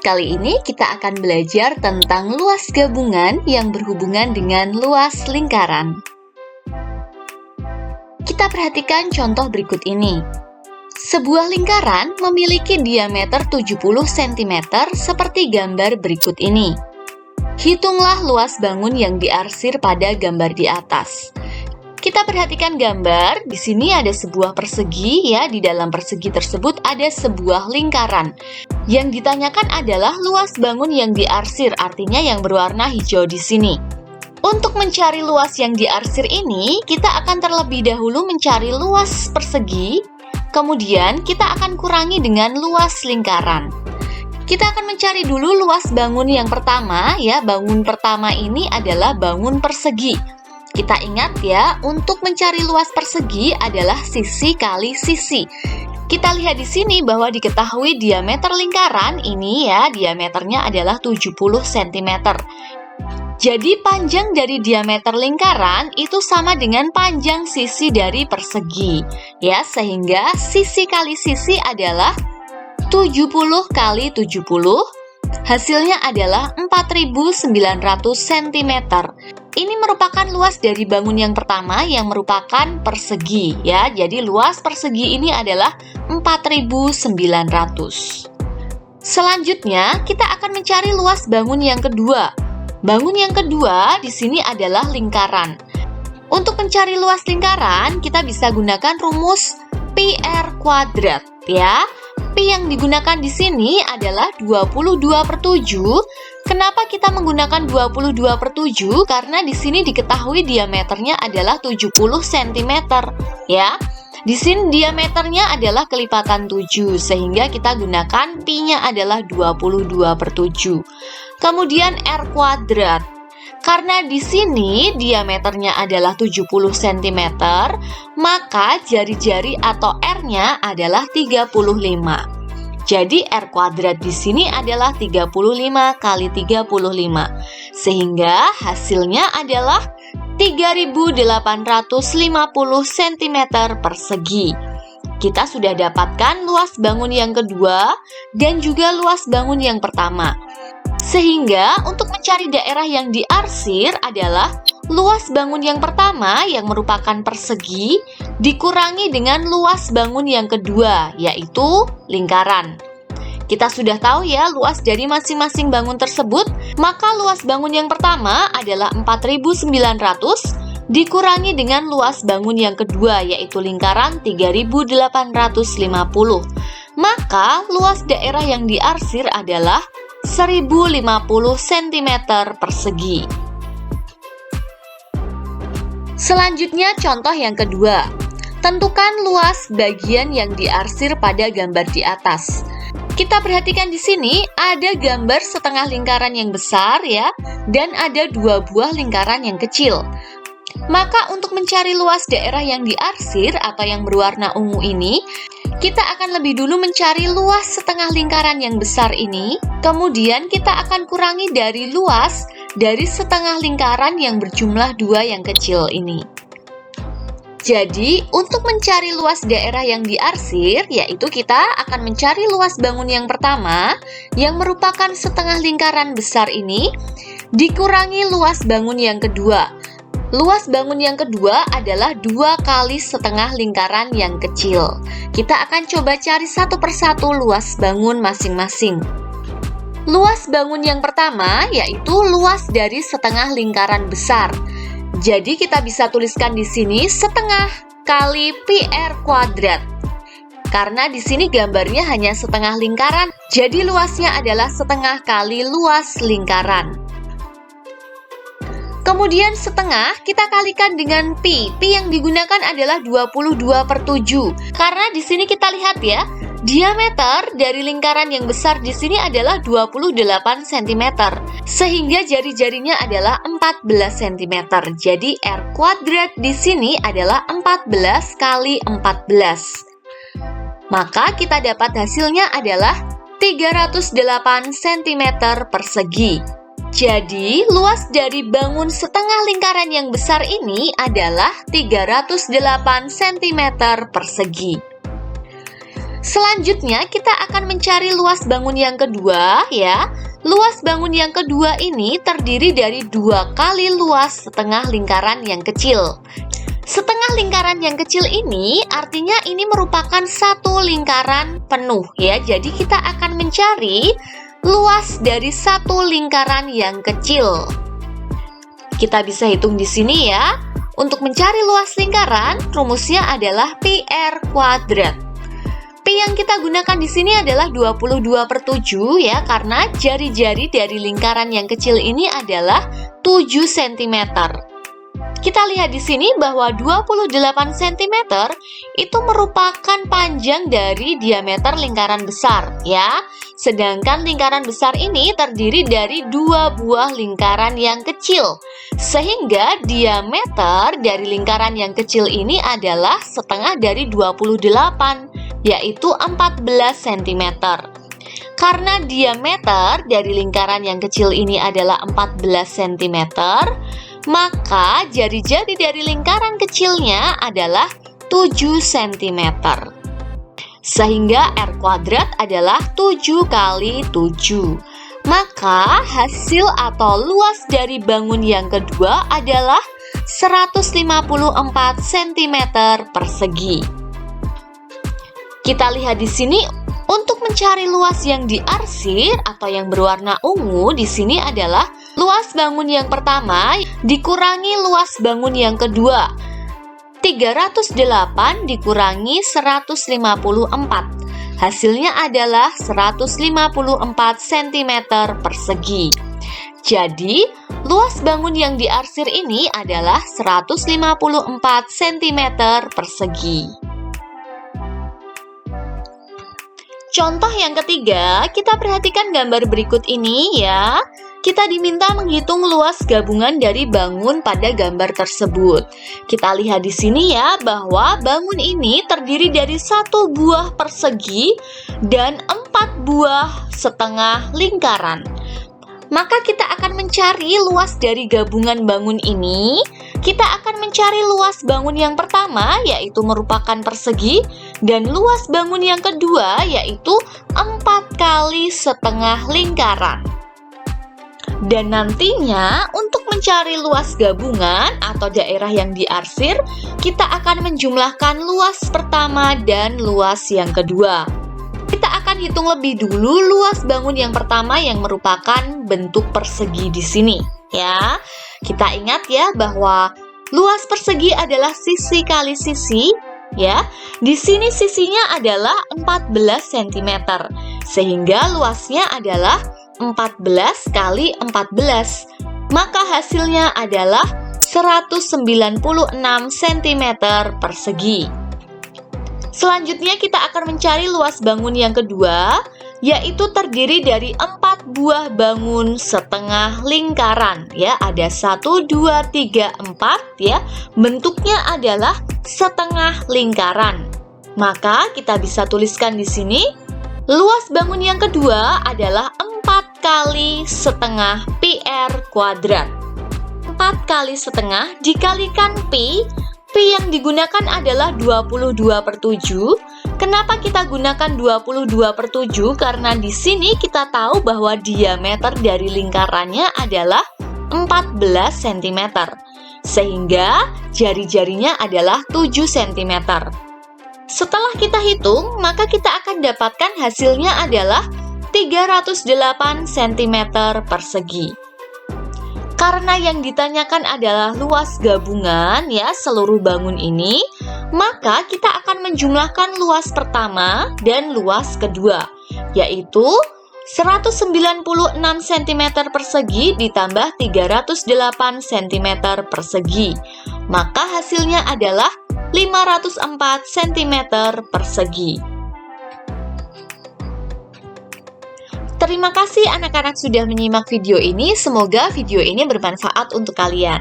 kali ini kita akan belajar tentang luas gabungan yang berhubungan dengan luas lingkaran. Kita perhatikan contoh berikut ini. Sebuah lingkaran memiliki diameter 70 cm seperti gambar berikut ini. Hitunglah luas bangun yang diarsir pada gambar di atas. Kita perhatikan gambar, di sini ada sebuah persegi ya, di dalam persegi tersebut ada sebuah lingkaran. Yang ditanyakan adalah luas bangun yang diarsir, artinya yang berwarna hijau di sini. Untuk mencari luas yang diarsir ini, kita akan terlebih dahulu mencari luas persegi, kemudian kita akan kurangi dengan luas lingkaran. Kita akan mencari dulu luas bangun yang pertama ya, bangun pertama ini adalah bangun persegi. Kita ingat ya, untuk mencari luas persegi adalah sisi kali sisi. Kita lihat di sini bahwa diketahui diameter lingkaran ini ya, diameternya adalah 70 cm. Jadi panjang dari diameter lingkaran itu sama dengan panjang sisi dari persegi. Ya, sehingga sisi kali sisi adalah 70 kali 70. Hasilnya adalah 4.900 cm. Ini merupakan luas dari bangun yang pertama yang merupakan persegi ya. Jadi luas persegi ini adalah 4.900. Selanjutnya kita akan mencari luas bangun yang kedua. Bangun yang kedua di sini adalah lingkaran. Untuk mencari luas lingkaran kita bisa gunakan rumus pi r kuadrat ya. Pi yang digunakan di sini adalah 22/7. Kenapa kita menggunakan 22/7? Karena di sini diketahui diameternya adalah 70 cm ya. Di sini diameternya adalah kelipatan 7 sehingga kita gunakan pi-nya adalah 22/7. Kemudian r kuadrat. Karena di sini diameternya adalah 70 cm, maka jari-jari atau r-nya adalah 35. Jadi R kuadrat di sini adalah 35 kali 35, sehingga hasilnya adalah 3.850 cm persegi. Kita sudah dapatkan luas bangun yang kedua dan juga luas bangun yang pertama. Sehingga untuk mencari daerah yang diarsir adalah luas bangun yang pertama yang merupakan persegi dikurangi dengan luas bangun yang kedua, yaitu lingkaran. Kita sudah tahu ya luas dari masing-masing bangun tersebut, maka luas bangun yang pertama adalah 4.900 dikurangi dengan luas bangun yang kedua, yaitu lingkaran 3.850. Maka luas daerah yang diarsir adalah 1.050 cm persegi. Selanjutnya contoh yang kedua. Tentukan luas bagian yang diarsir pada gambar di atas. Kita perhatikan di sini ada gambar setengah lingkaran yang besar ya, dan ada dua buah lingkaran yang kecil. Maka untuk mencari luas daerah yang diarsir atau yang berwarna ungu ini, kita akan lebih dulu mencari luas setengah lingkaran yang besar ini, kemudian kita akan kurangi dari luas dari setengah lingkaran yang berjumlah 2 yang kecil ini. Jadi, untuk mencari luas daerah yang diarsir, yaitu kita akan mencari luas bangun yang pertama, yang merupakan setengah lingkaran besar ini, dikurangi luas bangun yang kedua. Luas bangun yang kedua adalah 2 kali setengah lingkaran yang kecil. Kita akan coba cari satu persatu luas bangun masing-masing. Luas bangun yang pertama yaitu luas dari setengah lingkaran besar. Jadi kita bisa tuliskan di sini setengah kali pi r kuadrat. Karena di sini gambarnya hanya setengah lingkaran, jadi luasnya adalah setengah kali luas lingkaran. Kemudian setengah kita kalikan dengan pi. Pi yang digunakan adalah 22/7. Karena di sini kita lihat ya, diameter dari lingkaran yang besar di sini adalah 28 cm. Sehingga jari-jarinya adalah 14 cm. Jadi R kuadrat di sini adalah 14 kali 14. Maka kita dapat hasilnya adalah 308 cm persegi. Jadi, luas dari bangun setengah lingkaran yang besar ini adalah 308 cm persegi. Selanjutnya kita akan mencari luas bangun yang kedua ya. Luas bangun yang kedua ini terdiri dari 2 kali luas setengah lingkaran yang kecil. Setengah lingkaran yang kecil ini artinya ini merupakan satu lingkaran penuh ya. Jadi kita akan mencari luas dari satu lingkaran yang kecil. Kita bisa hitung di sini ya. Untuk mencari luas lingkaran, rumusnya adalah pi r kuadrat. Pi yang kita gunakan di sini adalah 22/7 ya, karena jari-jari dari lingkaran yang kecil ini adalah 7 cm. Kita lihat di sini bahwa 28 cm itu merupakan panjang dari diameter lingkaran besar ya. Sedangkan lingkaran besar ini terdiri dari 2 buah lingkaran yang kecil. Sehingga diameter dari lingkaran yang kecil ini adalah setengah dari 28, yaitu 14 cm. Karena diameter dari lingkaran yang kecil ini adalah 14 cm, maka jari-jari dari lingkaran kecilnya adalah 7 cm. Sehingga R kuadrat adalah 7 kali 7. Maka hasil atau luas dari bangun yang kedua adalah 154 cm persegi. Kita lihat di sini, untuk mencari luas yang diarsir atau yang berwarna ungu di sini adalah luas bangun yang pertama dikurangi luas bangun yang kedua. 308 dikurangi 154. Hasilnya adalah 154 cm persegi. Jadi, luas bangun yang diarsir ini adalah 154 cm persegi. Contoh yang ketiga, kita perhatikan gambar berikut ini ya. Kita diminta menghitung luas gabungan dari bangun pada gambar tersebut. Kita lihat di sini ya, bahwa bangun ini terdiri dari 1 buah persegi dan 4 buah setengah lingkaran. Maka kita akan mencari luas dari gabungan bangun ini. Kita akan mencari luas bangun yang pertama, yaitu merupakan persegi, dan luas bangun yang kedua, yaitu 4 kali setengah lingkaran. Dan nantinya untuk mencari luas gabungan atau daerah yang diarsir, kita akan menjumlahkan luas pertama dan luas yang kedua. Kita akan hitung lebih dulu luas bangun yang pertama yang merupakan bentuk persegi di sini ya. Kita ingat ya bahwa luas persegi adalah sisi kali sisi ya. Di sini sisinya adalah 14 cm. Sehingga luasnya adalah 14 kali 14. Maka hasilnya adalah 196 cm persegi. Selanjutnya kita akan mencari luas bangun yang kedua, yaitu terdiri dari 4 buah bangun setengah lingkaran ya. Ada 1, 2, 3, 4 ya. Bentuknya adalah setengah lingkaran. Maka kita bisa tuliskan di sini, luas bangun yang kedua adalah 4 kali setengah pi r kuadrat. 4 kali setengah dikalikan pi. Pi yang digunakan adalah 22/7. Kenapa kita gunakan 22/7? Karena di sini kita tahu bahwa diameter dari lingkarannya adalah 14 cm. Sehingga jari-jarinya adalah 7 cm. Setelah kita hitung, maka kita akan dapatkan hasilnya adalah 308 cm persegi. Karena yang ditanyakan adalah luas gabungan ya seluruh bangun ini, maka kita akan menjumlahkan luas pertama dan luas kedua, yaitu 196 cm persegi ditambah 308 cm persegi. Maka hasilnya adalah 504 cm persegi. Terima kasih anak-anak sudah menyimak video ini. Semoga video ini bermanfaat untuk kalian.